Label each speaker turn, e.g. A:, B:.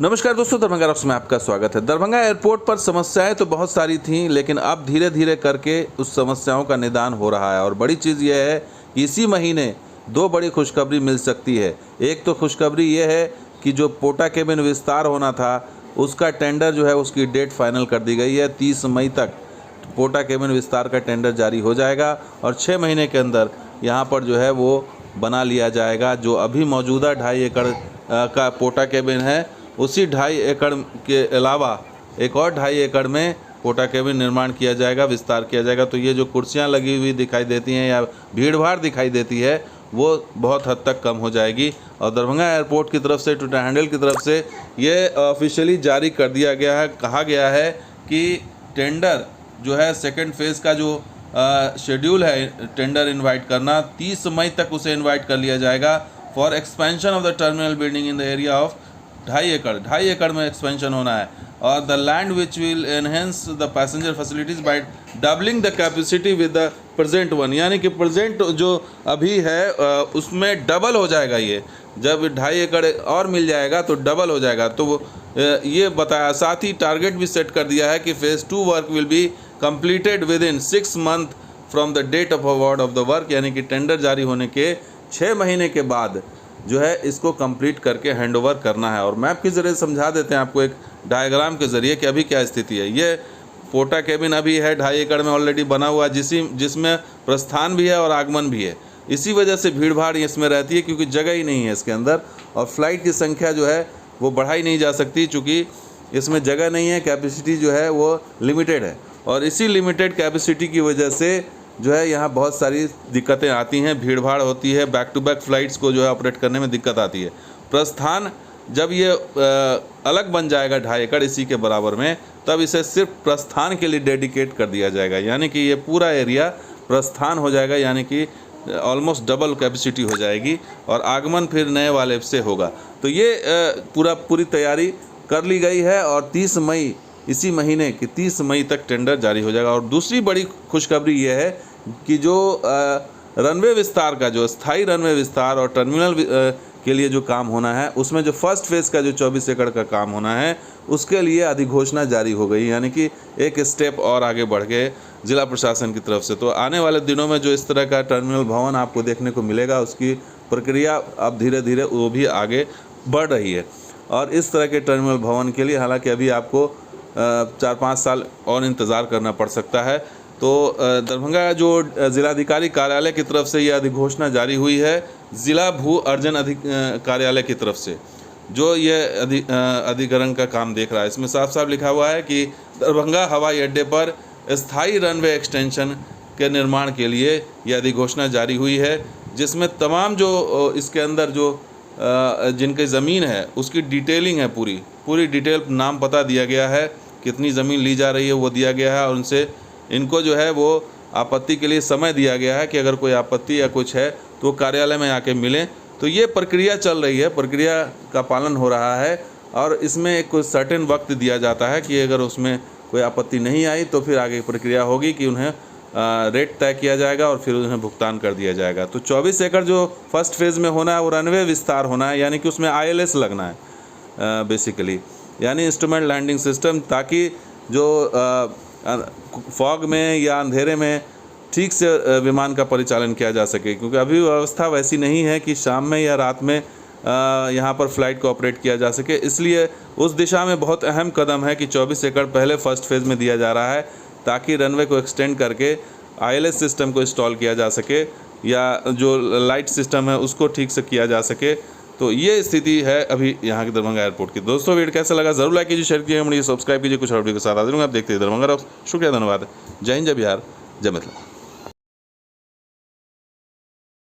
A: नमस्कार दोस्तों, दरभंगा रॉक्स में आपका स्वागत है। दरभंगा एयरपोर्ट पर समस्याएं तो बहुत सारी थीं, लेकिन अब धीरे धीरे करके उस समस्याओं का निदान हो रहा है। और बड़ी चीज़ यह है कि इसी महीने दो बड़ी खुशखबरी मिल सकती है। एक तो खुशखबरी ये है कि जो पोटा केबिन विस्तार होना था उसका टेंडर जो है उसकी डेट फाइनल कर दी गई है। 30 मई तक पोटा केबिन विस्तार का टेंडर जारी हो जाएगा और 6 महीने के अंदर यहाँ पर जो है वो बना लिया जाएगा। जो अभी मौजूदा 2.5 एकड़ का पोटा केबिन है, उसी 2.5 एकड़ के अलावा एक और 2.5 एकड़ में पोटा केबिन निर्माण किया जाएगा, विस्तार किया जाएगा। तो ये जो कुर्सियाँ लगी हुई दिखाई देती हैं या भीड़ भाड़ दिखाई देती है वो बहुत हद तक कम हो जाएगी। और दरभंगा एयरपोर्ट की तरफ से, ट्विटर हैंडल की तरफ से ये ऑफिशियली जारी कर दिया गया है। कहा गया है कि टेंडर जो है सेकंड फेज़ का जो शेड्यूल है टेंडर इनवाइट करना, 30 मई तक उसे इनवाइट कर लिया जाएगा for expansion of the terminal building in the area of 2.5 एकड़ में एक्सपेंशन होना है। और the land which will enhance the passenger facilities by doubling the capacity with the present one, यानी कि प्रेजेंट जो अभी है उसमें डबल हो जाएगा। ये जब 2.5 एकड़ और मिल जाएगा तो डबल हो जाएगा। तो ये बताया, साथ ही टारगेट भी सेट कर दिया है कि phase 2 work will be completed within 6 month from the date of award of the work, यानी कि टेंडर जारी होने के 6 महीने के बाद जो है इसको कंप्लीट करके हैंडओवर करना है। और मैप के ज़रिए समझा देते हैं आपको एक डायग्राम के ज़रिए कि अभी क्या स्थिति है। ये पोटा केबिन अभी है 2.5 एकड़ में ऑलरेडी बना हुआ, जिसमें प्रस्थान भी है और आगमन भी है। इसी वजह से भीड़ भाड़ इसमें रहती है क्योंकि जगह ही नहीं है इसके अंदर, और फ्लाइट की संख्या जो है वो बढ़ाई नहीं जा सकती चूँकि इसमें जगह नहीं है, कैपेसिटी जो है वो लिमिटेड है। और इसी लिमिटेड कैपेसिटी की वजह से जो है यहाँ बहुत सारी दिक्कतें आती हैं, भीड़ भाड़ होती है, बैक टू बैक फ़्लाइट्स को जो है ऑपरेट करने में दिक्कत आती है। प्रस्थान जब ये अलग बन जाएगा 2.5 एकड़ इसी के बराबर में, तब इसे सिर्फ प्रस्थान के लिए डेडिकेट कर दिया जाएगा, यानी कि ये पूरा एरिया प्रस्थान हो जाएगा, यानी कि ऑलमोस्ट डबल कैपेसिटी हो जाएगी। और आगमन फिर नए वाले से होगा। तो ये पूरी तैयारी कर ली गई है और 30 मई इसी महीने की 30 मई तक टेंडर जारी हो जाएगा। और दूसरी बड़ी खुशखबरी ये है कि जो रनवे विस्तार का, जो स्थायी रनवे विस्तार और टर्मिनल के लिए जो काम होना है, उसमें जो फर्स्ट फेज़ का जो 24 एकड़ का काम होना है उसके लिए अधिघोषणा जारी हो गई, यानी कि एक स्टेप और आगे बढ़ गए ज़िला प्रशासन की तरफ से। तो आने वाले दिनों में जो इस तरह का टर्मिनल भवन आपको देखने को मिलेगा, उसकी प्रक्रिया अब धीरे धीरे वो भी आगे बढ़ रही है। और इस तरह के टर्मिनल भवन के लिए हालांकि अभी आपको 4-5 साल और इंतज़ार करना पड़ सकता है। तो दरभंगा जो ज़िलाधिकारी कार्यालय की तरफ से यह अधिघोषणा जारी हुई है, ज़िला भू अर्जन कार्यालय की तरफ से, जो ये अधिग्रहण का काम देख रहा है। इसमें साफ साफ लिखा हुआ है कि दरभंगा हवाई अड्डे पर स्थायी रनवे एक्सटेंशन के निर्माण के लिए यह अधिघोषणा जारी हुई है, जिसमें तमाम जो इसके अंदर जो जिनकी ज़मीन है उसकी डिटेलिंग है, पूरी डिटेल, नाम पता दिया गया है, कितनी ज़मीन ली जा रही है वो दिया गया है, और उनसे इनको जो है वो आपत्ति के लिए समय दिया गया है कि अगर कोई आपत्ति या कुछ है तो कार्यालय में आके मिलें। तो ये प्रक्रिया चल रही है, प्रक्रिया का पालन हो रहा है और इसमें एक कुछ सर्टेन वक्त दिया जाता है कि अगर उसमें कोई आपत्ति नहीं आई तो फिर आगे प्रक्रिया होगी कि उन्हें रेट तय किया जाएगा और फिर उन्हें भुगतान कर दिया जाएगा। तो 24 एकड़ जो फर्स्ट फेज़ में होना है वो रनवे विस्तार होना है, यानी कि उसमें ILS लगना है बेसिकली, यानी इंस्ट्रूमेंट लैंडिंग सिस्टम, ताकि जो फॉग में या अंधेरे में ठीक से विमान का परिचालन किया जा सके। क्योंकि अभी व्यवस्था वैसी नहीं है कि शाम में या रात में यहाँ पर फ्लाइट को ऑपरेट किया जा सके, इसलिए उस दिशा में बहुत अहम कदम है कि 24 एकड़ पहले फर्स्ट फेज़ में दिया जा रहा है, ताकि रनवे को एक्सटेंड करके ILS सिस्टम को इंस्टॉल किया जा सके या जो लाइट सिस्टम है उसको ठीक से किया जा सके। तो ये स्थिति है अभी यहाँ के दरभंगा एयरपोर्ट की। दोस्तों वीडियो कैसा लगा ज़रूर लाइक कीजिए, शेयर कीजिए, मुझे सब्सक्राइब कीजिए। कुछ और वीडियो के साथ हाजिर हूँ, आप देखते हैं दरभंगा रॉक्स। शुक्रिया, धन्यवाद। जय हिंद, जय बिहार, जय मिथिला।